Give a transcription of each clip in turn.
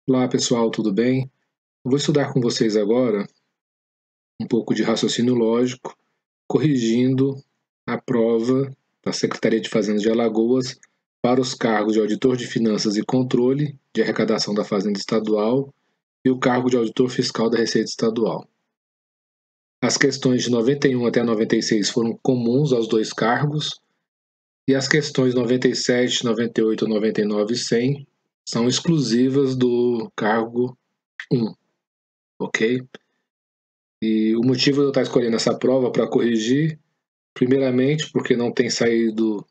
Olá pessoal, tudo bem? Eu vou estudar com vocês agora um pouco de raciocínio lógico, corrigindo a prova da Secretaria de Fazenda de Alagoas para os cargos de auditor de finanças e controle de arrecadação da Fazenda Estadual e o cargo de auditor fiscal da Receita Estadual. As questões de 91 até 96 foram comuns aos dois cargos e as questões 97, 98, 99 e 100 são exclusivas do cargo 1, ok? E o motivo de eu estar escolhendo essa prova para corrigir, primeiramente, porque não tem saído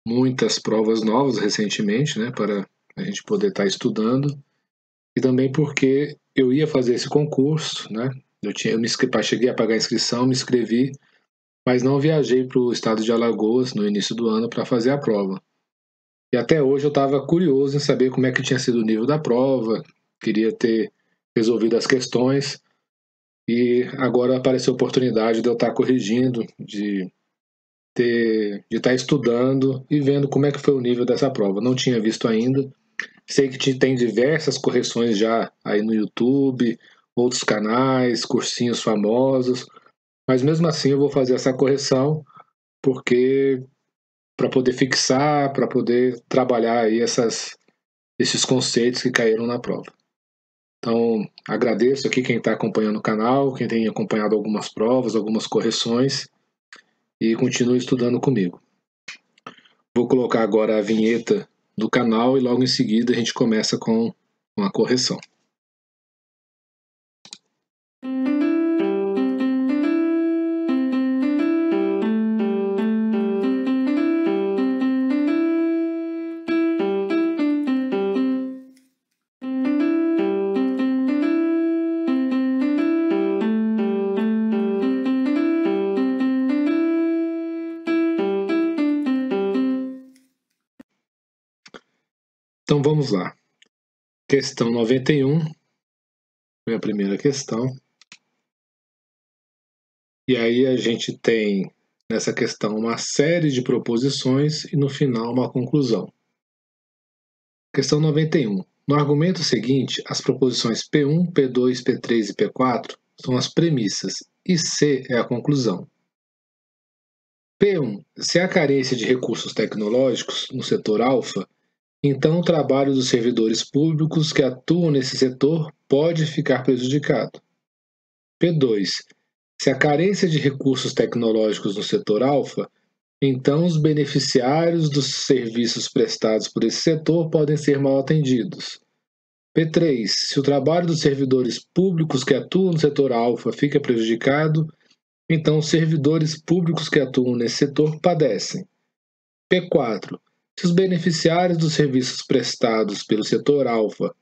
muitas provas novas recentemente, né, para a gente poder estar estudando, e também porque eu ia fazer esse concurso, né, cheguei a pagar a inscrição, me inscrevi, mas não viajei para o estado de Alagoas no início do ano para fazer a prova. E até hoje eu estava curioso em saber como é que tinha sido o nível da prova, queria ter resolvido as questões. E agora apareceu a oportunidade de eu estar corrigindo, de estar estudando e vendo como é que foi o nível dessa prova. Não tinha visto ainda. Sei que tem diversas correções já aí no YouTube, outros canais, cursinhos famosos, mas mesmo assim eu vou fazer essa correção porque para poder fixar, para poder trabalhar aí esses conceitos que caíram na prova. Então, agradeço aqui quem está acompanhando o canal, quem tem acompanhado algumas provas, algumas correções, e continue estudando comigo. Vou colocar agora a vinheta do canal e logo em seguida a gente começa com a correção. Então vamos lá. Questão 91 foi a primeira questão. E aí a gente tem nessa questão uma série de proposições e no final uma conclusão. Questão 91. No argumento seguinte, as proposições P1, P2, P3 e P4 são as premissas e C é a conclusão. P1. Se há carência de recursos tecnológicos no setor alfa, então o trabalho dos servidores públicos que atuam nesse setor pode ficar prejudicado. P2. Se há carência de recursos tecnológicos no setor alfa, então os beneficiários dos serviços prestados por esse setor podem ser mal atendidos. P3. Se o trabalho dos servidores públicos que atuam no setor alfa fica prejudicado, então os servidores públicos que atuam nesse setor padecem. P4. Se os beneficiários dos serviços prestados pelo setor alfa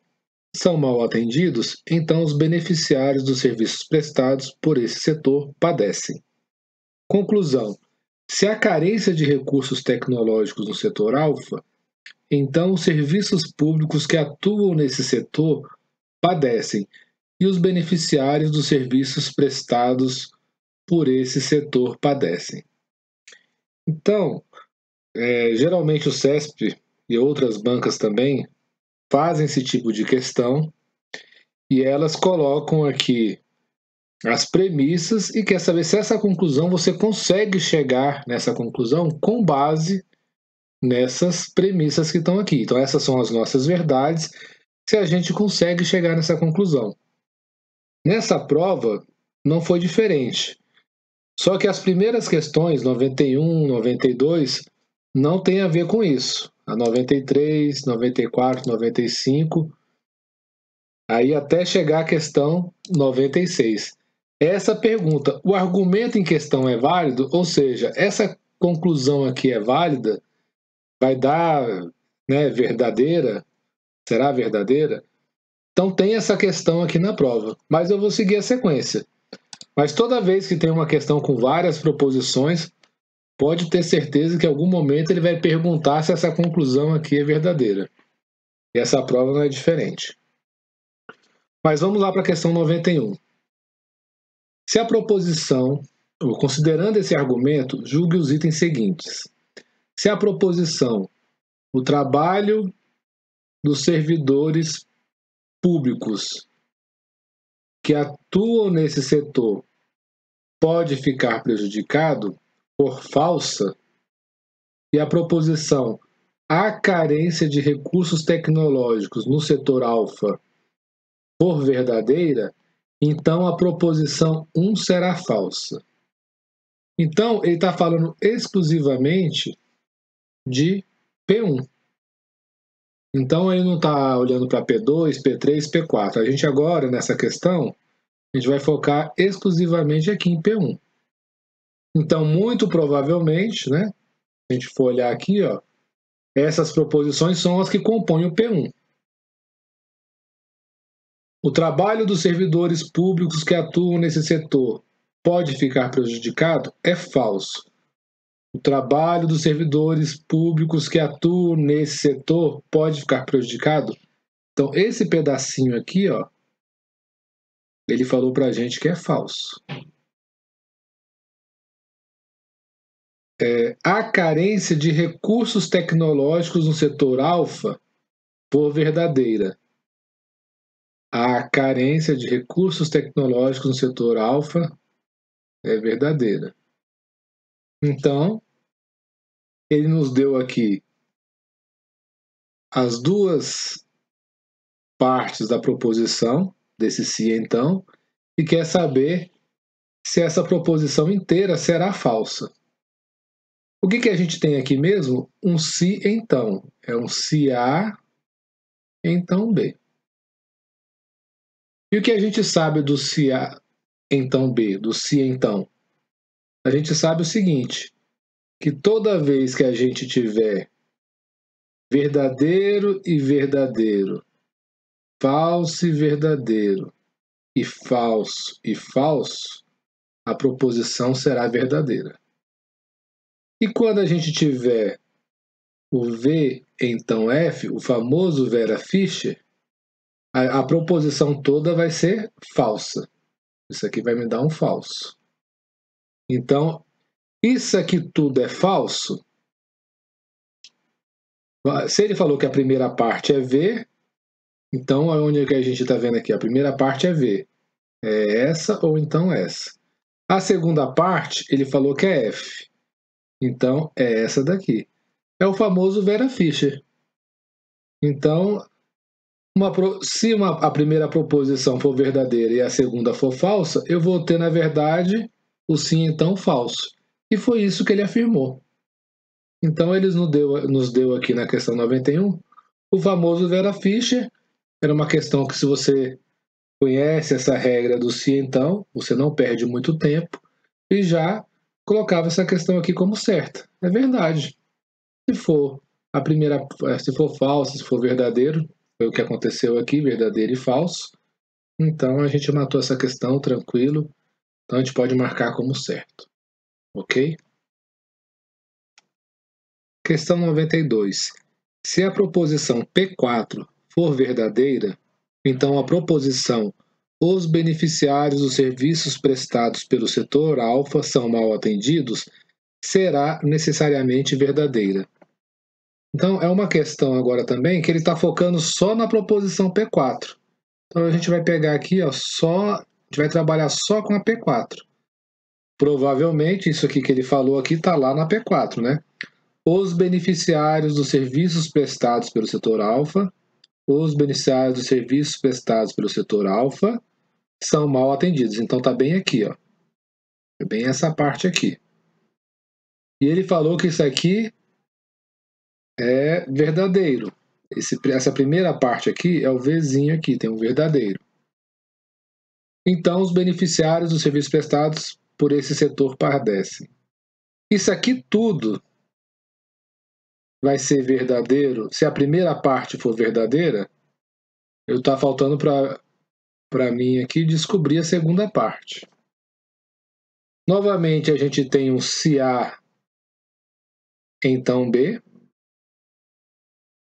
são mal atendidos, então os beneficiários dos serviços prestados por esse setor padecem. Conclusão. Se há carência de recursos tecnológicos no setor alfa, então os serviços públicos que atuam nesse setor padecem e os beneficiários dos serviços prestados por esse setor padecem. Então, geralmente o CESP e outras bancas também fazem esse tipo de questão e elas colocam aqui as premissas e quer saber se essa conclusão você consegue chegar nessa conclusão com base nessas premissas que estão aqui. Então essas são as nossas verdades, se a gente consegue chegar nessa conclusão. Nessa prova não foi diferente. Só que as primeiras questões, 91, 92, não tem a ver com isso. A 93, 94, 95, aí até chegar a questão 96. Essa pergunta, o argumento em questão é válido? Ou seja, essa conclusão aqui é válida? Vai dar, né, verdadeira? Será verdadeira? Então tem essa questão aqui na prova, mas eu vou seguir a sequência. Mas toda vez que tem uma questão com várias proposições, pode ter certeza que em algum momento ele vai perguntar se essa conclusão aqui é verdadeira. E essa prova não é diferente. Mas vamos lá para a questão 91. Se a proposição, considerando esse argumento, julgue os itens seguintes. Se a proposição, o trabalho dos servidores públicos que atuam nesse setor pode ficar prejudicado for falsa e a proposição há carência de recursos tecnológicos no setor alfa for verdadeira, então a proposição 1 será falsa. Então, ele está falando exclusivamente de P1. Então, ele não está olhando para P2, P3, P4. A gente agora, nessa questão, a gente vai focar exclusivamente aqui em P1. Então, muito provavelmente, né, se a gente for olhar aqui, ó, essas proposições são as que compõem o P1. O trabalho dos servidores públicos que atuam nesse setor pode ficar prejudicado? É falso. O trabalho dos servidores públicos que atuam nesse setor pode ficar prejudicado? Então, esse pedacinho aqui, ó, ele falou para a gente que é falso. A carência de recursos tecnológicos no setor alfa for verdadeira. A carência de recursos tecnológicos no setor alfa é verdadeira. Então, ele nos deu aqui as duas partes da proposição, desse se então, e quer saber se essa proposição inteira será falsa. O que a gente tem aqui mesmo? Um se então. É um se A, então B. E o que a gente sabe do se A, então B, do se então? A gente sabe o seguinte, que toda vez que a gente tiver verdadeiro e verdadeiro, falso e verdadeiro, e falso, a proposição será verdadeira. E quando a gente tiver o V, então F, o famoso Vera Fischer, a proposição toda vai ser falsa. Isso aqui vai me dar um falso. Então, isso aqui tudo é falso. Se ele falou que a primeira parte é V, então onde é que a gente está vendo aqui? A primeira parte é V. É essa ou então essa. A segunda parte, ele falou que é F. Então, é essa daqui. É o famoso Vera Fischer. Então, se a primeira proposição for verdadeira e a segunda for falsa, eu vou ter, na verdade, o sim então falso. E foi isso que ele afirmou. Então, ele nos deu aqui na questão 91 o famoso Vera Fischer. Era uma questão que, se você conhece essa regra do se então, você não perde muito tempo e já colocava essa questão aqui como certa. É verdade. Se for falso, se for verdadeiro, foi o que aconteceu aqui, verdadeiro e falso. Então a gente matou essa questão tranquilo. Então a gente pode marcar como certo. Ok? Questão 92. Se a proposição P4 for verdadeira, então a proposição os beneficiários dos serviços prestados pelo setor alfa são mal atendidos será necessariamente verdadeira. Então, é uma questão agora também que ele está focando só na proposição P4. Então, a gente vai pegar aqui, ó, a gente vai trabalhar só com a P4. Provavelmente, isso aqui que ele falou aqui está lá na P4, né? Os beneficiários dos serviços prestados pelo setor alfa, são mal atendidos. Então, está bem aqui, ó. É bem essa parte aqui. E ele falou que isso aqui é verdadeiro. Essa primeira parte aqui é o Vzinho aqui, tem um verdadeiro. Então, os beneficiários dos serviços prestados por esse setor padecem. Isso aqui tudo vai ser verdadeiro. Se a primeira parte for verdadeira, eu tá faltando para mim aqui descobrir a segunda parte. Novamente, a gente tem um se A, então B.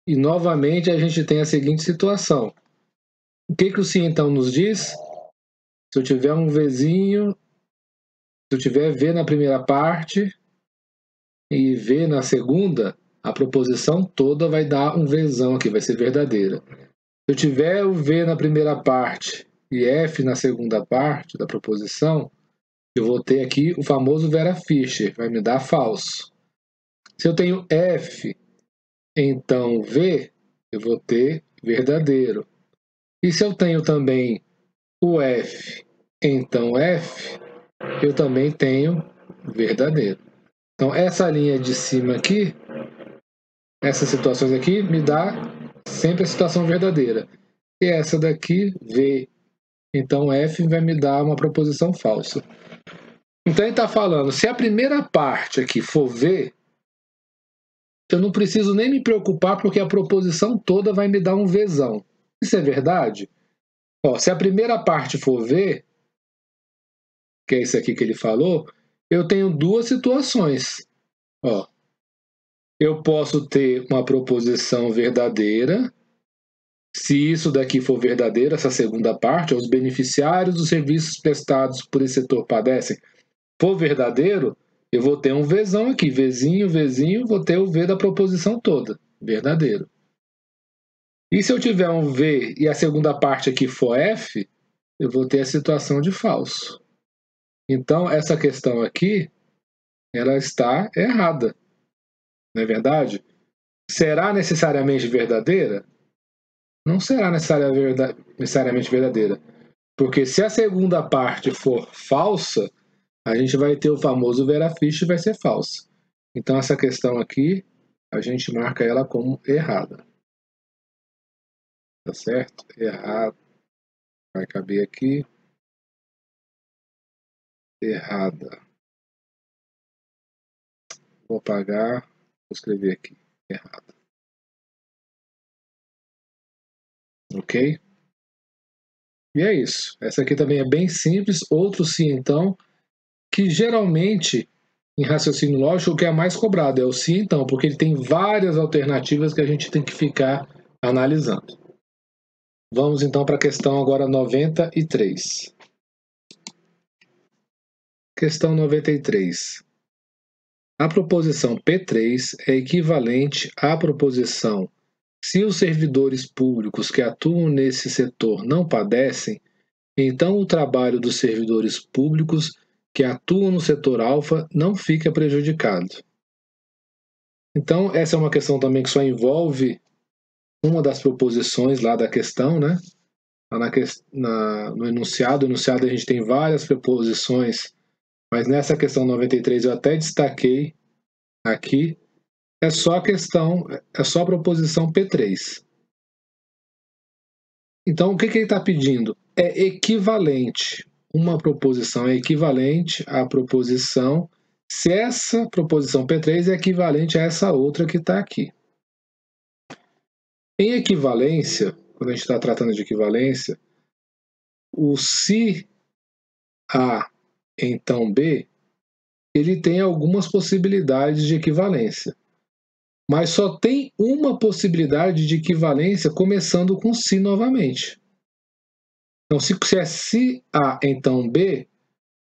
E novamente a gente tem a seguinte situação. O que o se então nos diz? Se eu tiver um Vzinho, se eu tiver V na primeira parte e V na segunda, a proposição toda vai dar um Vzão aqui, vai ser verdadeira. eu tiver o V na primeira parte e F na segunda parte da proposição, eu vou ter aqui o famoso Vera Fischer, vai me dar falso. Se eu tenho F, então V, eu vou ter verdadeiro. E se eu tenho também o F, então F, eu também tenho verdadeiro. Então, essa linha de cima aqui, essas situações aqui, me dá sempre a situação verdadeira. E essa daqui, V, então F vai me dar uma proposição falsa. Então, ele está falando, se a primeira parte aqui for V, eu não preciso nem me preocupar porque a proposição toda vai me dar um Vzão. Isso é verdade? Ó, se a primeira parte for V, que é isso aqui que ele falou, eu tenho duas situações. Ó, eu posso ter uma proposição verdadeira. Se isso daqui for verdadeiro, essa segunda parte, os beneficiários dos serviços prestados por esse setor padecem, for verdadeiro, eu vou ter um Vzão aqui, Vzinho, Vzinho, vou ter o V da proposição toda, verdadeiro. E se eu tiver um V e a segunda parte aqui for F, eu vou ter a situação de falso. Então, essa questão aqui, ela está errada. Não é verdade? Será necessariamente verdadeira? Não será necessariamente verdadeira. Porque se a segunda parte for falsa, a gente vai ter o famoso Vera Fischer e vai ser falsa. Então, essa questão aqui, a gente marca ela como errada. Tá certo? Errado. Vai caber aqui. Errada. Vou apagar. Vou escrever aqui. Errada. Ok? E é isso. Essa aqui também é bem simples. Outro sim, então, que geralmente, em raciocínio lógico, o que é mais cobrado é o sim, então, porque ele tem várias alternativas que a gente tem que ficar analisando. Vamos, então, para a questão agora 93. Questão 93. A proposição P3 é equivalente à proposição se os servidores públicos que atuam nesse setor não padecem, então o trabalho dos servidores públicos que atuam no setor alfa não fica prejudicado. Então, essa é uma questão também que só envolve uma das proposições lá da questão, né? No enunciado a gente tem várias preposições, mas nessa questão 93 eu até destaquei aqui, é só a proposição P3. Então, o que ele está pedindo? É equivalente. Uma proposição é equivalente à proposição se essa proposição P3 é equivalente a essa outra que está aqui. Em equivalência, quando a gente está tratando de equivalência, o se A, então B, ele tem algumas possibilidades de equivalência. Mas só tem uma possibilidade de equivalência começando com se novamente. Então, se é se A, então B,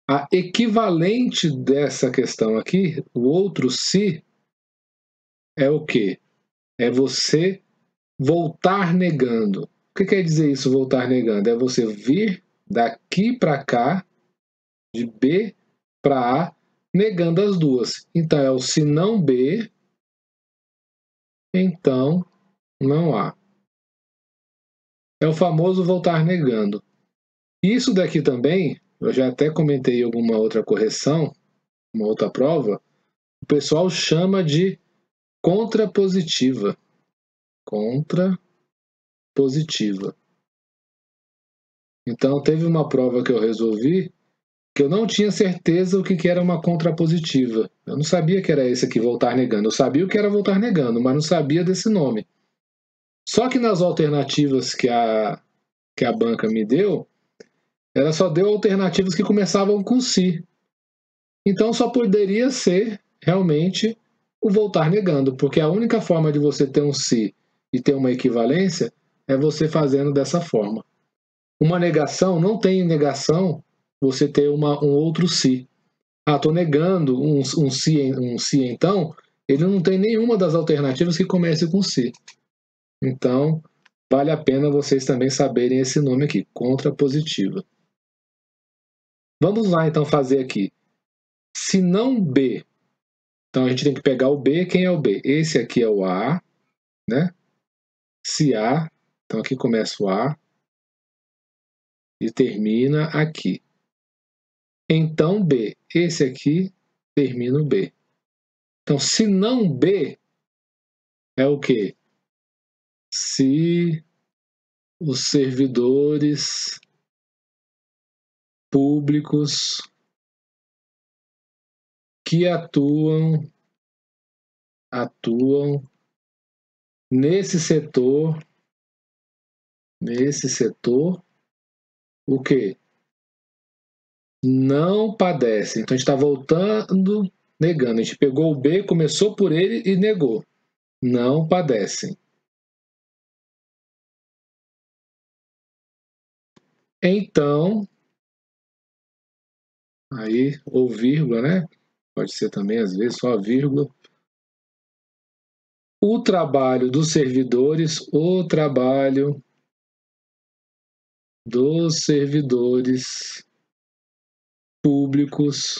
a equivalente dessa questão aqui, o outro se, é o quê? É você voltar negando. O que quer dizer isso, voltar negando? É você vir daqui para cá, de B para A, negando as duas. Então, é o se não B, então não A. É o famoso voltar negando. Isso daqui também, eu já até comentei em alguma outra correção, uma outra prova, o pessoal chama de contrapositiva. Contrapositiva. Então, teve uma prova que eu resolvi que eu não tinha certeza o que era uma contrapositiva. Eu não sabia que era esse aqui, voltar negando. Eu sabia o que era voltar negando, mas não sabia desse nome. Só que nas alternativas que a banca me deu, ela só deu alternativas que começavam com si. Então só poderia ser realmente o voltar negando, porque a única forma de você ter um se e ter uma equivalência é você fazendo dessa forma. Uma negação, não tem negação você ter um outro se. Estou negando um se então, ele não tem nenhuma das alternativas que comece com se. Então, vale a pena vocês também saberem esse nome aqui, contrapositiva. Vamos lá, então, fazer aqui. Se não B, então a gente tem que pegar o B. Quem é o B? Esse aqui é o A, né? Se A, então aqui começa o A e termina aqui. Então B, esse aqui termina o B. Então, se não B, é o quê? Se os servidores públicos que atuam nesse setor, o quê? Não padecem. Então a gente está voltando, negando. A gente pegou o B, começou por ele e negou. Não padecem. Então, aí, ou vírgula, né? Pode ser também, às vezes, só vírgula. O trabalho dos servidores, públicos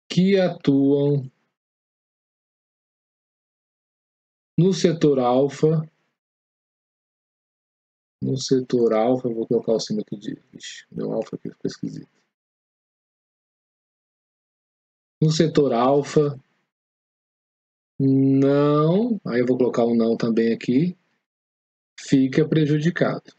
que atuam no setor alfa, vou colocar o símbolo aqui de... Ixi, meu alfa aqui ficou esquisito. No setor alfa, não, aí eu vou colocar um não também aqui, fica prejudicado.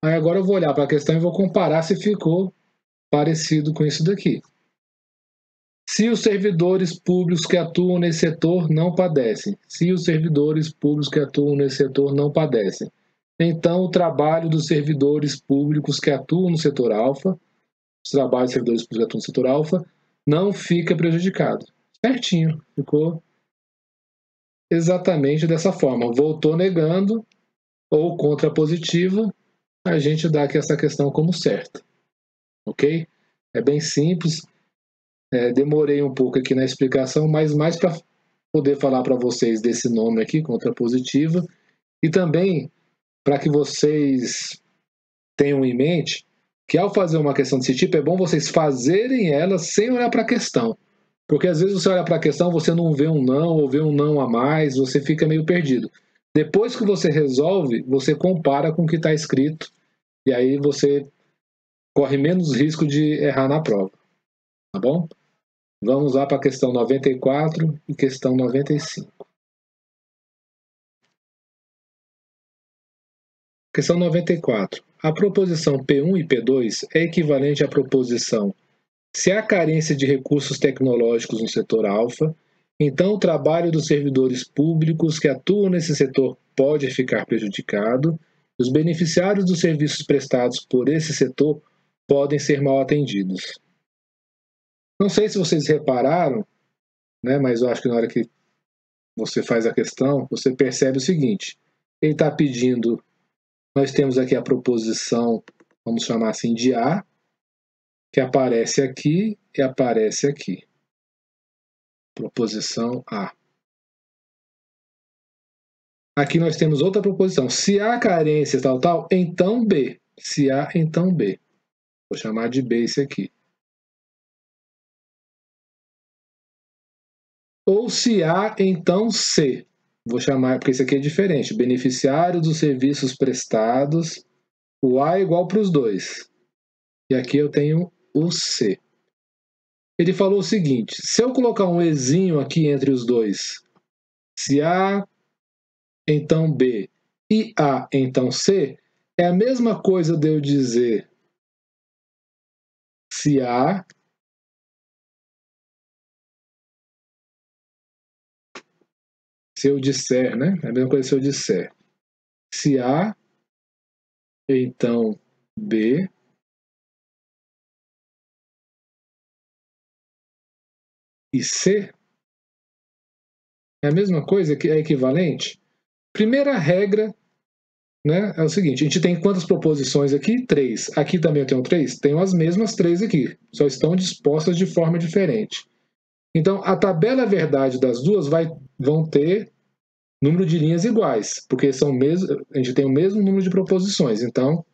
Aí agora eu vou olhar para a questão e vou comparar se ficou parecido com isso daqui. Se os servidores públicos que atuam nesse setor não padecem. Se os servidores públicos que atuam nesse setor não padecem. Então, o trabalho dos servidores públicos que atuam no setor alfa, os trabalhos dos servidores públicos que atuam no setor alfa, não fica prejudicado. Certinho, ficou exatamente dessa forma. Voltou negando ou contrapositiva, a gente dá aqui essa questão como certa. Ok? É bem simples. Demorei um pouco aqui na explicação, mas mais para poder falar para vocês desse nome aqui, contrapositiva, e também para que vocês tenham em mente que ao fazer uma questão desse tipo, é bom vocês fazerem ela sem olhar para a questão. Porque às vezes você olha para a questão, você não vê um não, ou vê um não a mais, você fica meio perdido. Depois que você resolve, você compara com o que está escrito, e aí você corre menos risco de errar na prova. Tá bom? Vamos lá para a questão 94 e questão 95. Questão 94. A proposição P1 e P2 é equivalente à proposição: se há carência de recursos tecnológicos no setor alfa, então o trabalho dos servidores públicos que atuam nesse setor pode ficar prejudicado e os beneficiários dos serviços prestados por esse setor podem ser mal atendidos. Não sei se vocês repararam, né, mas eu acho que na hora que você faz a questão, você percebe o seguinte: ele está pedindo, nós temos aqui a proposição, vamos chamar assim de A, que aparece aqui e aparece aqui. Proposição A. Aqui nós temos outra proposição. Se há carência tal, então B. Se há, então B. Vou chamar de B esse aqui. Ou se há, então C. Vou chamar, porque esse aqui é diferente. Beneficiário dos serviços prestados. O A é igual para os dois. E aqui eu tenho o C. Ele falou o seguinte: se eu colocar um Ezinho aqui entre os dois, se A, então B, e A, então C, é a mesma coisa de eu dizer se A, se eu disser, né? É a mesma coisa se eu disser se A, então B, e C. É a mesma coisa, que é equivalente? Primeira regra, né, é o seguinte: a gente tem quantas proposições aqui? 3. Aqui também eu tenho 3? Tenho as mesmas 3 aqui, só estão dispostas de forma diferente. Então, a tabela verdade das duas vão ter número de linhas iguais, porque a gente tem o mesmo número de proposições, então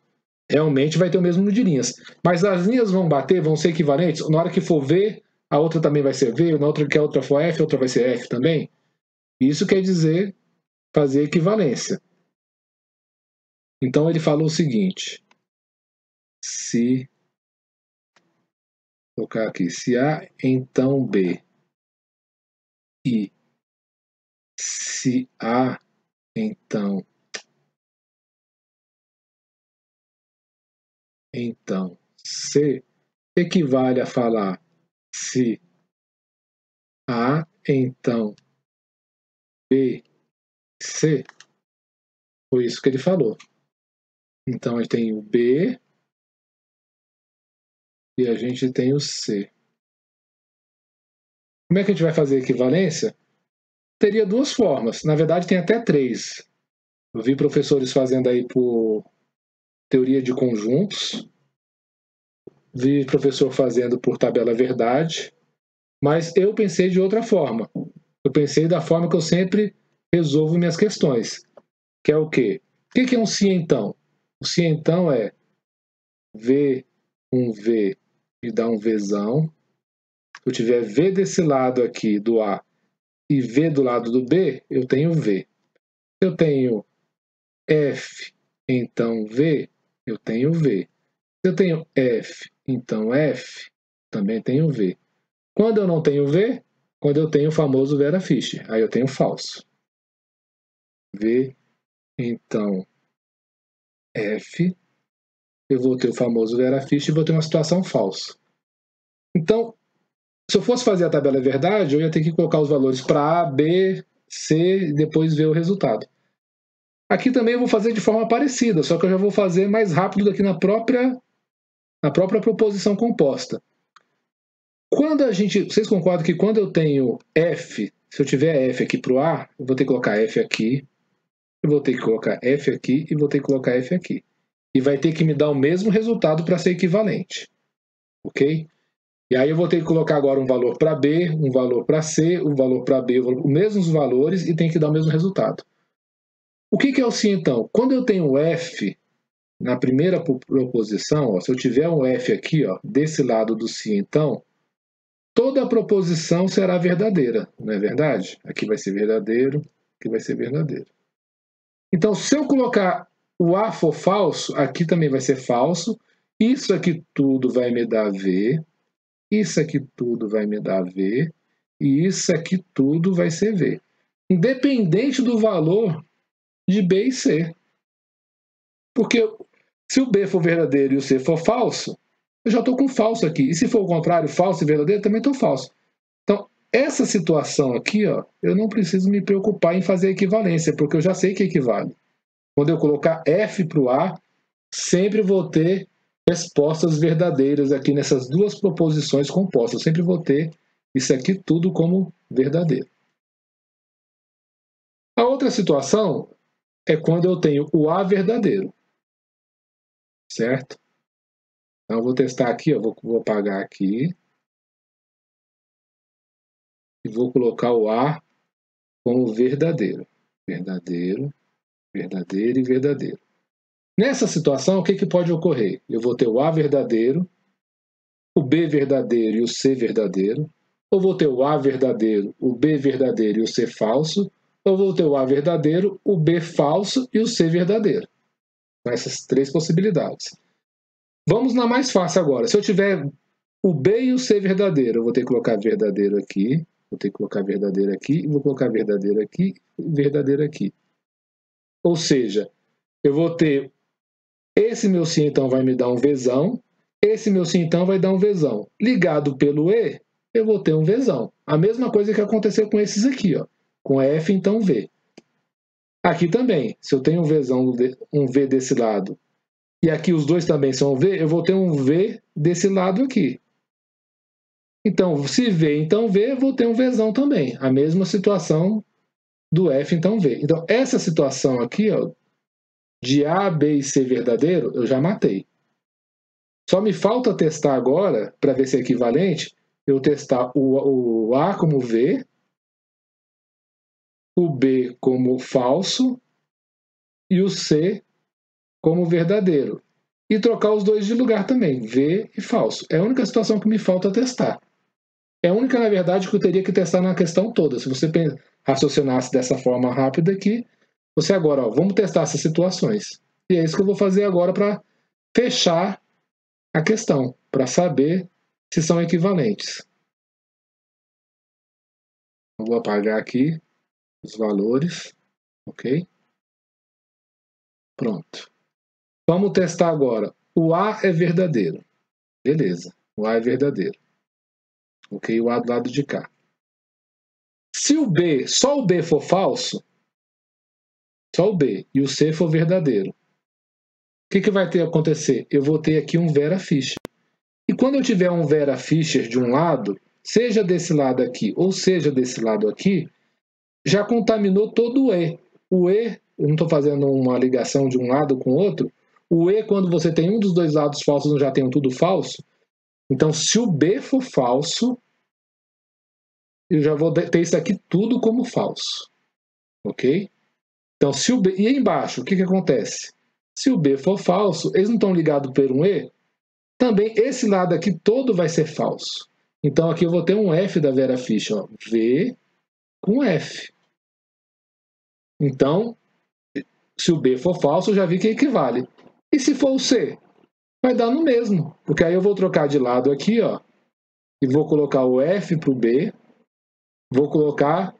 realmente vai ter o mesmo número de linhas. Mas as linhas vão bater, vão ser equivalentes, na hora que for V, a outra também vai ser V, na outra que a outra for F, a outra vai ser F também. Isso quer dizer fazer equivalência. Então ele falou o seguinte, vou colocar aqui, se A, então B, e se A, então C, equivale a falar se A, então B, C. Foi isso que ele falou. Então a gente tem o B e a gente tem o C. Como é que a gente vai fazer equivalência? Teria duas formas. Na verdade, tem até três. Eu vi professores fazendo aí por teoria de conjuntos. Vi professor fazendo por tabela verdade. Mas eu pensei de outra forma. Eu pensei da forma que eu sempre resolvo minhas questões. Que é o quê? O que é um se então? O se então é V, um V me dá um Vzão. Se eu tiver V desse lado aqui do A e V do lado do B, eu tenho V. Se eu tenho F, então V, eu tenho V. Se eu tenho F, então F, também tenho V. Quando eu não tenho V, quando eu tenho o famoso Vera Fischer, aí eu tenho falso. V, então F, eu vou ter o famoso Vera Fischer e vou ter uma situação falsa. Então, se eu fosse fazer a tabela verdade, eu ia ter que colocar os valores para A, B, C e depois ver o resultado. Aqui também eu vou fazer de forma parecida, só que eu já vou fazer mais rápido daqui na própria proposição composta. Vocês concordam que quando eu tenho F, se eu tiver F aqui para o A, eu vou ter que colocar F aqui, eu vou ter que colocar F aqui e vou ter que colocar F aqui. E vai ter que me dar o mesmo resultado para ser equivalente. Ok? E aí eu vou ter que colocar agora um valor para B, um valor para C, um valor para B, os mesmos valores e tem que dar o mesmo resultado. O que é o se então? Quando eu tenho F na primeira proposição, ó, se eu tiver um F aqui, ó, desse lado do se então, toda a proposição será verdadeira, não é verdade? Aqui vai ser verdadeiro, aqui vai ser verdadeiro. Então, se eu colocar o A for falso, aqui também vai ser falso, isso aqui tudo vai me dar V, isso aqui tudo vai me dar V, e isso aqui tudo vai ser V. Independente do valor de B e C. Porque se o B for verdadeiro e o C for falso, eu já estou com falso aqui. E se for o contrário, falso e verdadeiro, também estou falso. Então, essa situação aqui, ó, eu não preciso me preocupar em fazer equivalência, porque eu já sei que equivale. Quando eu colocar F para o A, sempre vou ter respostas verdadeiras aqui nessas duas proposições compostas. Eu sempre vou ter isso aqui tudo como verdadeiro. A outra situação é quando eu tenho o A verdadeiro. Certo? Então, eu vou testar aqui, ó, vou apagar aqui. E vou colocar o A como verdadeiro. Verdadeiro, verdadeiro e verdadeiro. Nessa situação, o que pode ocorrer? Eu vou ter o A verdadeiro, o B verdadeiro e o C verdadeiro. Ou vou ter o A verdadeiro, o B verdadeiro e o C falso. Ou vou ter o A verdadeiro, o B falso e o C verdadeiro. São essas três possibilidades. Vamos na mais fácil agora. Se eu tiver o B e o C verdadeiro, eu vou ter que colocar verdadeiro aqui, vou ter que colocar verdadeiro aqui, vou colocar verdadeiro aqui e verdadeiro aqui. Ou seja, eu vou ter esse meu sim então vai me dar um Vzão, esse meu sim então vai dar um Vzão. Ligado pelo E, eu vou ter um Vzão. A mesma coisa que aconteceu com esses aqui, ó, com F então V. Aqui também, se eu tenho um Vzão, um V desse lado, e aqui os dois também são V, eu vou ter um V desse lado aqui. Então, se V, então V, eu vou ter um Vzão também. A mesma situação do F, então V. Então, essa situação aqui, ó, de A, B e C verdadeiro, eu já matei. Só me falta testar agora, para ver se é equivalente, eu testar o A como V, o B como falso e o C como verdadeiro. E trocar os dois de lugar também, V e falso. É a única situação que me falta testar. É a única, na verdade, que eu teria que testar na questão toda. Se você raciocinasse dessa forma rápida aqui, você agora, vamos testar essas situações. E é isso que eu vou fazer agora para fechar a questão, para saber se são equivalentes. Eu vou apagar aqui os valores, ok? Pronto. Vamos testar agora. O A é verdadeiro. Beleza, o A é verdadeiro. Ok, o A do lado de cá. Se o B, só o B for falso, só o B, e o C for verdadeiro, o que vai ter a acontecer? Eu vou ter aqui um Vera Fischer. E quando eu tiver um Vera Fischer de um lado, seja desse lado aqui ou seja desse lado aqui, já contaminou todo o E. O E, eu não estou fazendo uma ligação de um lado com o outro, o E, quando você tem um dos dois lados falsos, eu já tenho tudo falso. Então, se o B for falso, eu já vou ter isso aqui tudo como falso. Ok? Então, se o B... E aí embaixo, o que acontece? Se o B for falso, eles não estão ligados por um E, também esse lado aqui todo vai ser falso. Então, aqui eu vou ter um F da Vera Fischer. Ó. V com F. Então, se o B for falso, eu já vi que equivale. E se for o C? Vai dar no mesmo. Porque aí eu vou trocar de lado aqui, ó, e vou colocar o F para o B. Vou colocar...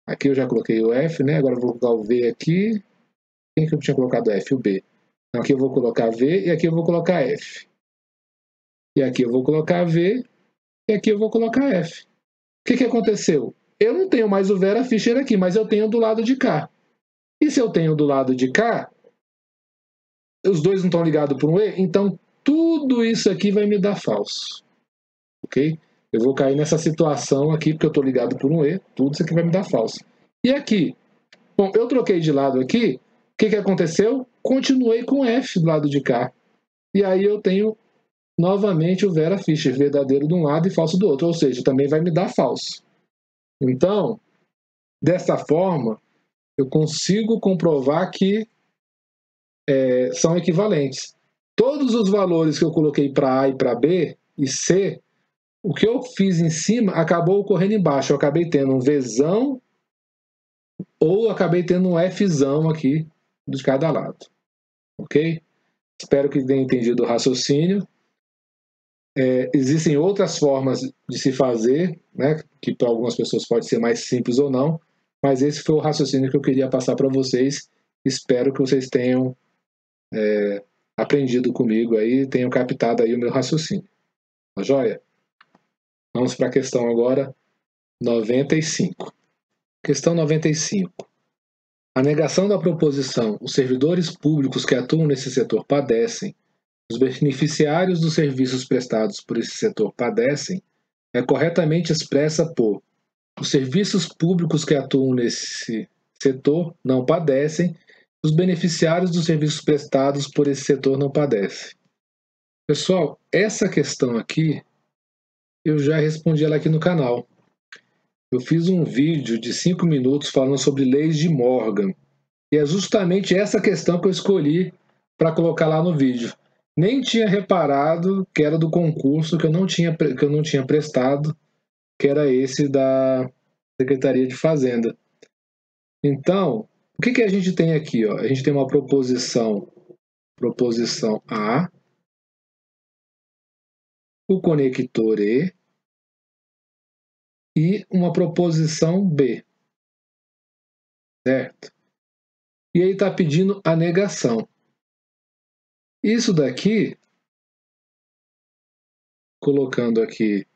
Aqui eu já coloquei o F, né? Agora eu vou colocar o V aqui. Quem que eu tinha colocado F? O B. Então, aqui eu vou colocar V e aqui eu vou colocar F. E aqui eu vou colocar V e aqui eu vou colocar F. O que aconteceu? Eu não tenho mais o Vera Fischer aqui, mas eu tenho do lado de cá. E se eu tenho do lado de cá, os dois não estão ligados por um E, então tudo isso aqui vai me dar falso. Ok? Eu vou cair nessa situação aqui, porque eu estou ligado por um E, tudo isso aqui vai me dar falso. E aqui? Bom, eu troquei de lado aqui, o que aconteceu? Continuei com F do lado de cá. E aí eu tenho novamente o Vera Fischer, verdadeiro de um lado e falso do outro, ou seja, também vai me dar falso. Então, dessa forma, eu consigo comprovar que são equivalentes. Todos os valores que eu coloquei para A e para B e C, o que eu fiz em cima acabou ocorrendo embaixo. Eu acabei tendo um Vzão ou acabei tendo um Fzão aqui de cada lado. Ok? Espero que tenha entendido o raciocínio. Existem outras formas de se fazer, né, que para algumas pessoas pode ser mais simples ou não, mas esse foi o raciocínio que eu queria passar para vocês. Espero que vocês tenham aprendido comigo aí, tenham captado aí o meu raciocínio. Tá joia? Vamos para a questão agora 95. Questão 95. A negação da proposição os servidores públicos que atuam nesse setor padecem, os beneficiários dos serviços prestados por esse setor padecem, é corretamente expressa por os serviços públicos que atuam nesse setor não padecem, os beneficiários dos serviços prestados por esse setor não padecem. Pessoal, essa questão aqui, eu já respondi ela aqui no canal. Eu fiz um vídeo de 5 minutos falando sobre leis de Morgan. E é justamente essa questão que eu escolhi para colocar lá no vídeo. Nem tinha reparado que era do concurso que eu não tinha prestado, que era esse da Secretaria de Fazenda. Então, o que a gente tem aqui? Ó? A gente tem uma proposição A, o conector e uma proposição B. Certo? E aí está pedindo a negação. Isso daqui, colocando aqui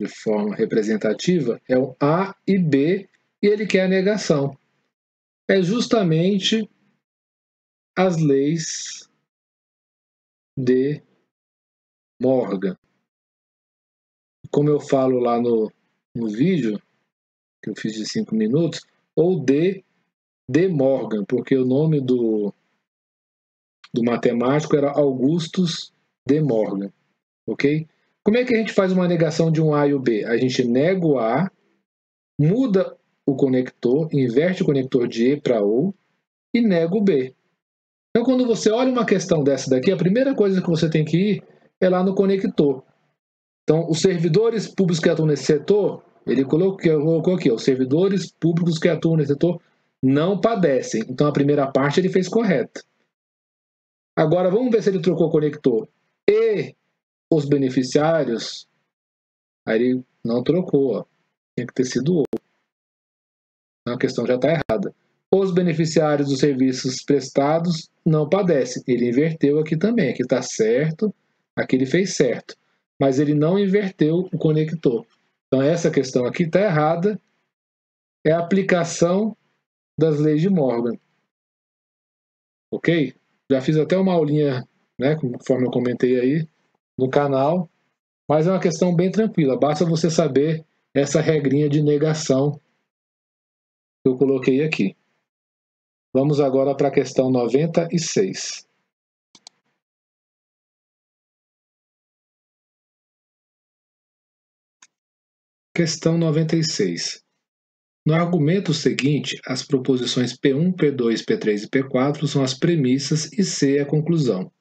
de forma representativa, é o A e B, e ele quer a negação. É justamente as leis de Morgan. Como eu falo lá no vídeo, que eu fiz de 5 minutos, ou de Morgan, porque o nome do matemático era Augustus de Morgan. ok? Como é que a gente faz uma negação de um A e o B? A gente nega o A, muda o conector, inverte o conector de E para O e nega o B. Então, quando você olha uma questão dessa daqui, a primeira coisa que você tem que ir é lá no conector. Então, os servidores públicos que atuam nesse setor, ele colocou aqui, os servidores públicos que atuam nesse setor não padecem. Então, a primeira parte ele fez correto. Agora, vamos ver se ele trocou o conector. E os beneficiários, aí ele não trocou, ó. Tinha que ter sido o. A questão já está errada. Os beneficiários dos serviços prestados não padecem. Ele inverteu aqui também. Aqui está certo, aqui ele fez certo. Mas ele não inverteu o conector. Então, essa questão aqui está errada. É a aplicação das leis de Morgan. Ok? Já fiz até uma aulinha, né, conforme eu comentei aí, no canal. Mas é uma questão bem tranquila. Basta você saber essa regrinha de negação que eu coloquei aqui. Vamos agora para a questão 96. Questão 96. No argumento seguinte, as proposições P1, P2, P3 e P4 são as premissas e C é a conclusão.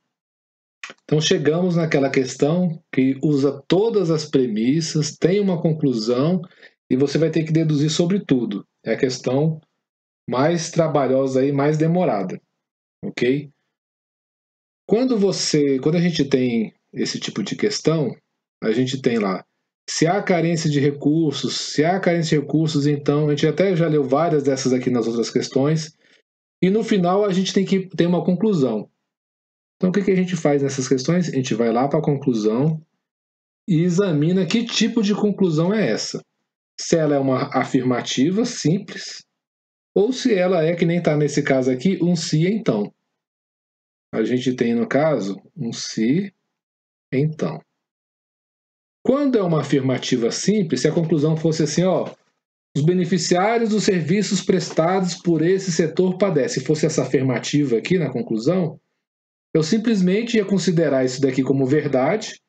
Então chegamos naquela questão que usa todas as premissas, tem uma conclusão e você vai ter que deduzir sobre tudo. É a questão mais trabalhosa e mais demorada, ok? Quando a gente tem esse tipo de questão, a gente tem lá, se há carência de recursos, então a gente até já leu várias dessas aqui nas outras questões, e no final a gente tem que ter uma conclusão. Então o que a gente faz nessas questões? A gente vai lá para a conclusão e examina que tipo de conclusão é essa. Se ela é uma afirmativa simples, ou se ela é, que nem está nesse caso aqui, um se então. A gente tem, no caso, um se então. Quando é uma afirmativa simples, se a conclusão fosse assim, ó, os beneficiários dos serviços prestados por esse setor padecem, se fosse essa afirmativa aqui na conclusão, eu simplesmente ia considerar isso daqui como verdade,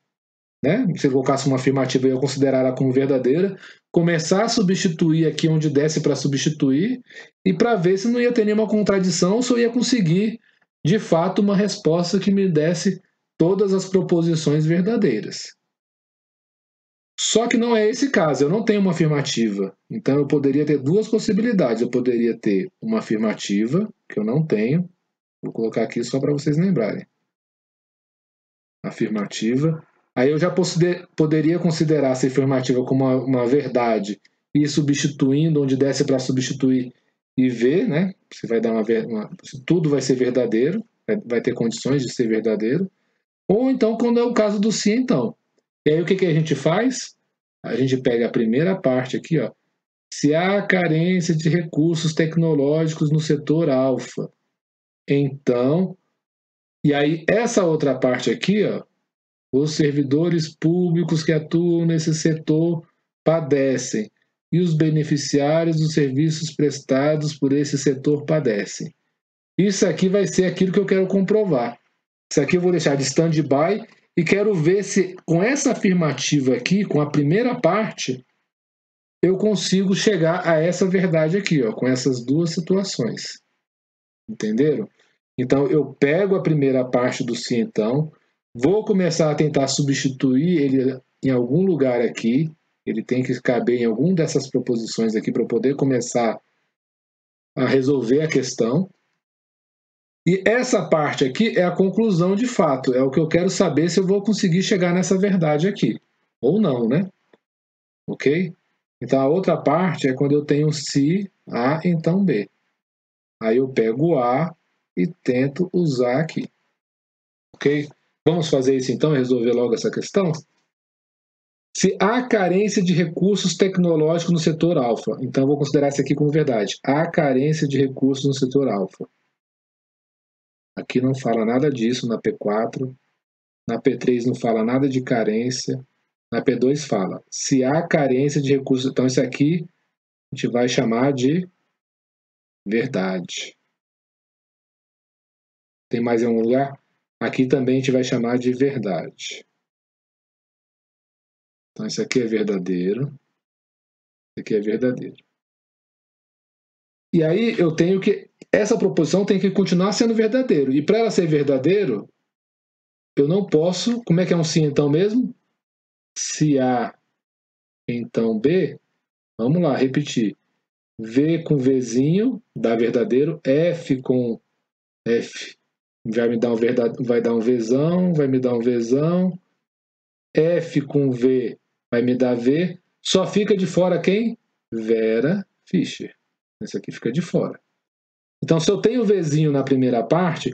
né? Se eu colocasse uma afirmativa, eu ia considerar ela como verdadeira, começar a substituir aqui onde desse para substituir e para ver se não ia ter nenhuma contradição ou se eu ia conseguir, de fato, uma resposta que me desse todas as proposições verdadeiras. Só que não é esse caso, eu não tenho uma afirmativa. Então eu poderia ter duas possibilidades. Eu poderia ter uma afirmativa, que eu não tenho. Vou colocar aqui só para vocês lembrarem. Afirmativa. Aí eu já poderia considerar essa afirmativa como uma verdade e ir substituindo onde desse para substituir e ver, né? Se vai dar se tudo vai ser verdadeiro, vai ter condições de ser verdadeiro. Ou então, quando é o caso do sim, então. E aí o que a gente faz? A gente pega a primeira parte aqui, ó. Se há carência de recursos tecnológicos no setor alfa, então, e aí essa outra parte aqui, ó, os servidores públicos que atuam nesse setor padecem e os beneficiários dos serviços prestados por esse setor padecem. Isso aqui vai ser aquilo que eu quero comprovar. Isso aqui eu vou deixar de stand-by e quero ver se com essa afirmativa aqui, com a primeira parte, eu consigo chegar a essa verdade aqui, ó, com essas duas situações. Entenderam? Então, eu pego a primeira parte do sim, então, vou começar a tentar substituir ele em algum lugar aqui, ele tem que caber em alguma dessas proposições aqui para eu poder começar a resolver a questão. E essa parte aqui é a conclusão de fato, é o que eu quero saber se eu vou conseguir chegar nessa verdade aqui, ou não, né? Ok? Então a outra parte é quando eu tenho se A, então B. Aí eu pego o A e tento usar aqui. Ok? Vamos fazer isso então e resolver logo essa questão? Se há carência de recursos tecnológicos no setor alfa, então eu vou considerar isso aqui como verdade. Há carência de recursos no setor alfa. Aqui não fala nada disso na P4. Na P3 não fala nada de carência. Na P2 fala. Se há carência de recursos. Então, isso aqui a gente vai chamar de verdade. Tem mais em algum lugar? Aqui também a gente vai chamar de verdade. Então, isso aqui é verdadeiro. Isso aqui é verdadeiro. E aí eu tenho que... Essa proposição tem que continuar sendo verdadeiro. E para ela ser verdadeiro, eu não posso... Como é que é um se então mesmo? Se A, então B. Vamos lá, repetir. V com Vzinho dá verdadeiro. F com F vai dar um Vzão, vai me dar um Vzão. F com V vai me dar V. Só fica de fora quem? Vera Fischer. Esse aqui fica de fora. Então, se eu tenho Vzinho na primeira parte,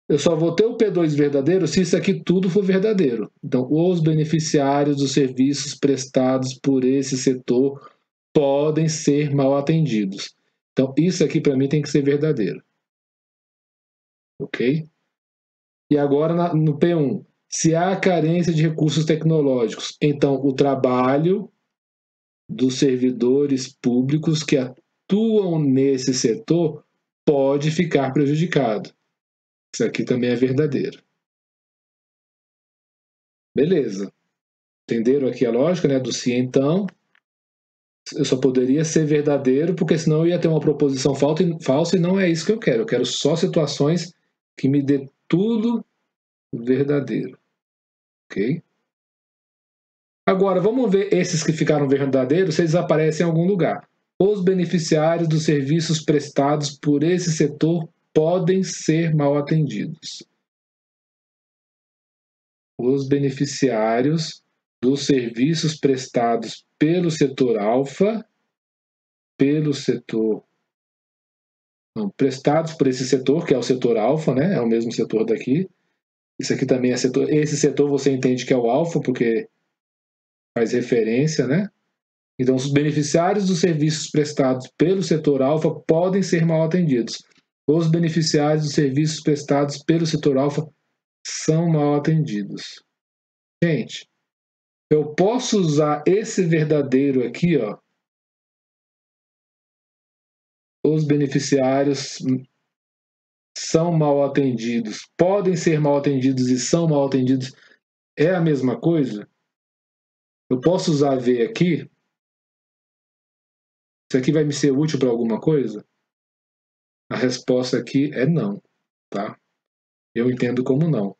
eu só vou ter o P2 verdadeiro se isso aqui tudo for verdadeiro. Então, os beneficiários dos serviços prestados por esse setor podem ser mal atendidos. Então, isso aqui para mim tem que ser verdadeiro. Ok? E agora no P1. Se há carência de recursos tecnológicos, então o trabalho dos servidores públicos que atuam nesse setor pode ficar prejudicado. Isso aqui também é verdadeiro. Beleza. Entenderam aqui a lógica, né, do se então? Eu só poderia ser verdadeiro porque senão eu ia ter uma proposição falsa e não é isso que eu quero. Eu quero só situações que me dê tudo verdadeiro. Ok? Agora, vamos ver esses que ficaram verdadeiros se eles aparecem em algum lugar. Os beneficiários dos serviços prestados por esse setor podem ser mal atendidos. Os beneficiários dos serviços prestados pelo setor alfa, prestados por esse setor, que é o setor alfa, né? É o mesmo setor daqui. Isso aqui também é setor. Esse setor você entende que é o alfa, porque faz referência, né? Então, os beneficiários dos serviços prestados pelo setor alfa podem ser mal atendidos. Os beneficiários dos serviços prestados pelo setor alfa são mal atendidos. Gente, eu posso usar esse verdadeiro aqui, ó. Os beneficiários são mal atendidos, podem ser mal atendidos e são mal atendidos. É a mesma coisa? Eu posso usar V aqui? Isso aqui vai me ser útil para alguma coisa? A resposta aqui é não, tá? Eu entendo como não.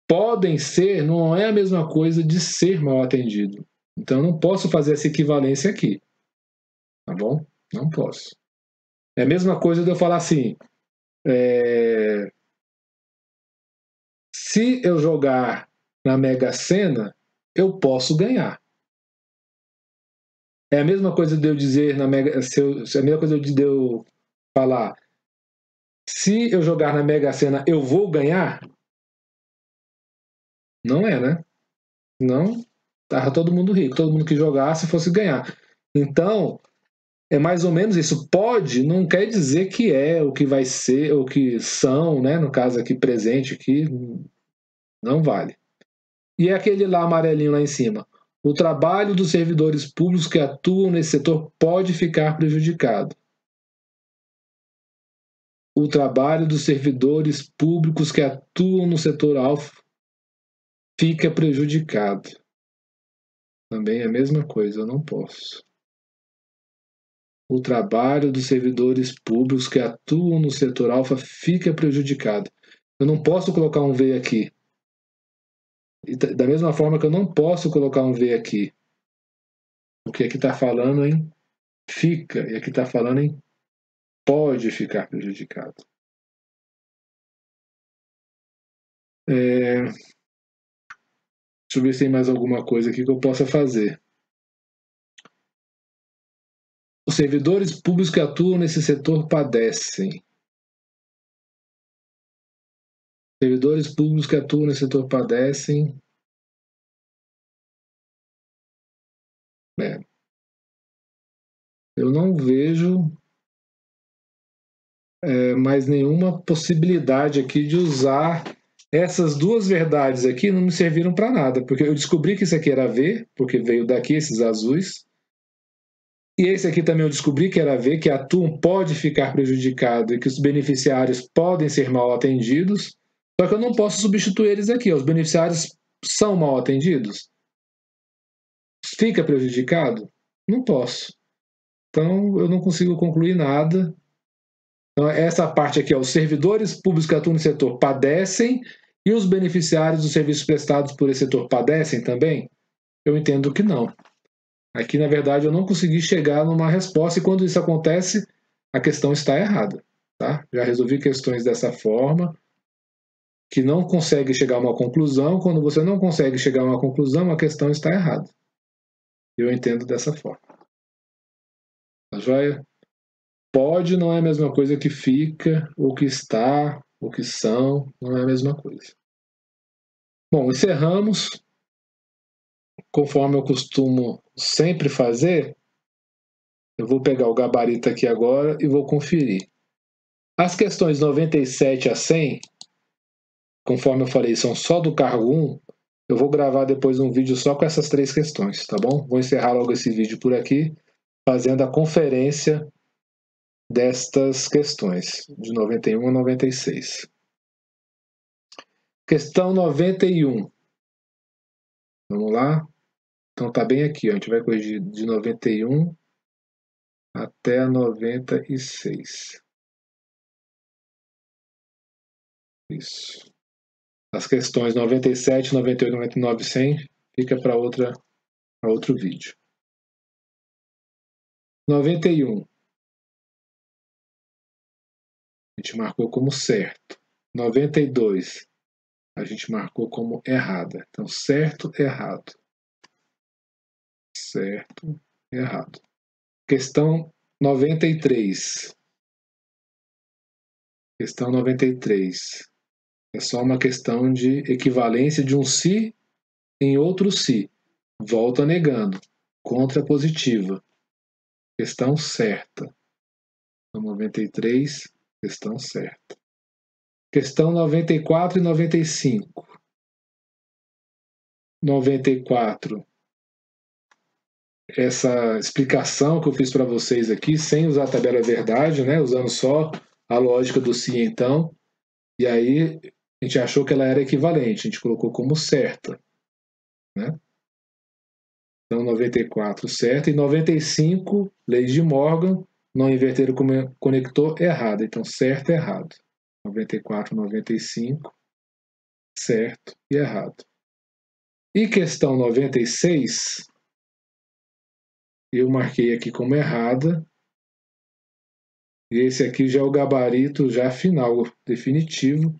Podem ser não é a mesma coisa de ser mal atendido. Então, eu não posso fazer essa equivalência aqui. Tá bom? Não posso. É a mesma coisa de eu falar assim, se eu jogar na Mega Sena, eu posso ganhar. É a mesma coisa de eu dizer na Mega, é a mesma coisa de eu falar, se eu jogar na Mega Sena, eu vou ganhar? Não é, né? Não, tava todo mundo rico, todo mundo que jogasse fosse ganhar. Então, é mais ou menos isso. Pode não quer dizer que é o que vai ser, o que são, né? No caso aqui, presente aqui, não vale. E é aquele lá amarelinho lá em cima. O trabalho dos servidores públicos que atuam nesse setor pode ficar prejudicado. O trabalho dos servidores públicos que atuam no setor alfa fica prejudicado. Também é a mesma coisa, eu não posso. O trabalho dos servidores públicos que atuam no setor alfa fica prejudicado. Eu não posso colocar um V aqui. E da mesma forma que eu não posso colocar um V aqui. Porque aqui está falando em fica, e aqui está falando em pode ficar prejudicado. Deixa eu ver se tem mais alguma coisa aqui que eu possa fazer. Os servidores públicos que atuam nesse setor padecem. Servidores públicos que atuam nesse setor padecem. Eu não vejo mais nenhuma possibilidade aqui de usar essas duas verdades aqui. Não me serviram para nada, porque eu descobri que isso aqui era V, porque veio daqui esses azuis. E esse aqui também eu descobri que era V, que atuam pode ficar prejudicado e que os beneficiários podem ser mal atendidos. Só que eu não posso substituir eles aqui. Os beneficiários são mal atendidos? fica prejudicado? Não posso. Então, eu não consigo concluir nada. Então, essa parte aqui, os servidores públicos que atuam no setor padecem e os beneficiários dos serviços prestados por esse setor padecem também? Eu entendo que não. Aqui, na verdade, eu não consegui chegar numa resposta e quando isso acontece, a questão está errada. Tá? Já resolvi questões dessa forma, que não consegue chegar a uma conclusão. Quando você não consegue chegar a uma conclusão, a questão está errada. Eu entendo dessa forma. Tá joia? Pode não é a mesma coisa que fica, ou que está, ou que são, não é a mesma coisa. Bom, encerramos. Conforme eu costumo sempre fazer, eu vou pegar o gabarito aqui agora e vou conferir. As questões 97 a 100, conforme eu falei, são só do cargo 1. Eu vou gravar depois um vídeo só com essas 3 questões, tá bom? Vou encerrar logo esse vídeo por aqui, fazendo a conferência destas questões, de 91 a 96. Questão 91. Vamos lá? Então tá bem aqui, ó. A gente vai corrigir de 91 até a 96. Isso. As questões 97, 98, 99 e 100 fica para outro vídeo. 91. A gente marcou como certo. 92. A gente marcou como errada. Então, certo, errado. Certo, errado. Questão 93. Questão 93. É só uma questão de equivalência de um se em outro se. Volta negando. Contrapositiva. Questão certa. Então, 93, questão certa. Questão 94 e 95. 94. Essa explicação que eu fiz para vocês aqui, sem usar a tabela verdade, né? Usando só a lógica do se então. E aí a gente achou que ela era equivalente, a gente colocou como certa. Né? Então 94 certa e 95, leis de Morgan, não inverter o conector errado. Então certo e errado. 94, 95, certo e errado. E questão 96, eu marquei aqui como errada. E esse aqui já é o gabarito já final, definitivo,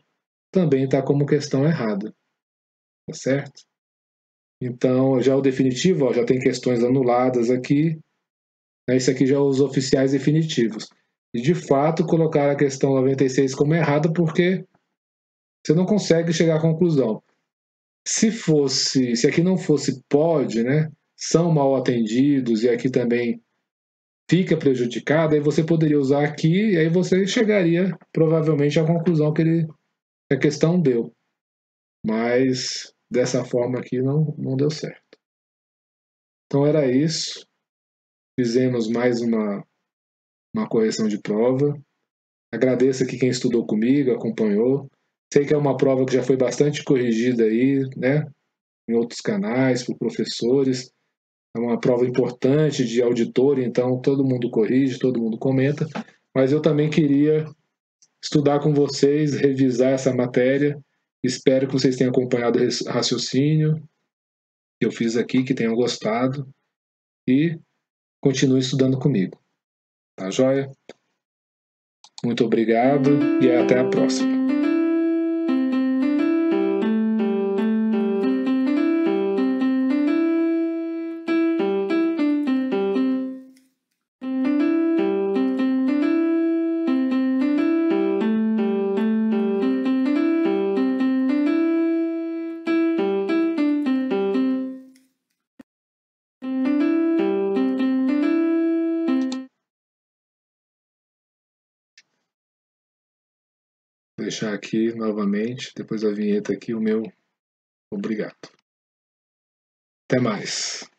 também está como questão errada. Tá certo? Então, já o definitivo, ó, já tem questões anuladas aqui. Esse aqui já é os oficiais definitivos. E, de fato, colocar a questão 96 como errada porque você não consegue chegar à conclusão. Se aqui não fosse pode, né, são mal atendidos e aqui também fica prejudicado, aí você poderia usar aqui e aí você chegaria provavelmente à conclusão que a questão deu. Mas dessa forma aqui não deu certo. Então era isso. Fizemos mais uma correção de prova. Agradeço aqui quem estudou comigo, acompanhou. Sei que é uma prova que já foi bastante corrigida aí, né, em outros canais, por professores. É uma prova importante de auditor, então todo mundo corrige, todo mundo comenta. Mas eu também queria estudar com vocês, revisar essa matéria. Espero que vocês tenham acompanhado o raciocínio que eu fiz aqui, que tenham gostado e continue estudando comigo. Tá joia? Muito obrigado e até a próxima. Vou deixar aqui novamente, depois da vinheta aqui, o meu obrigado. Até mais.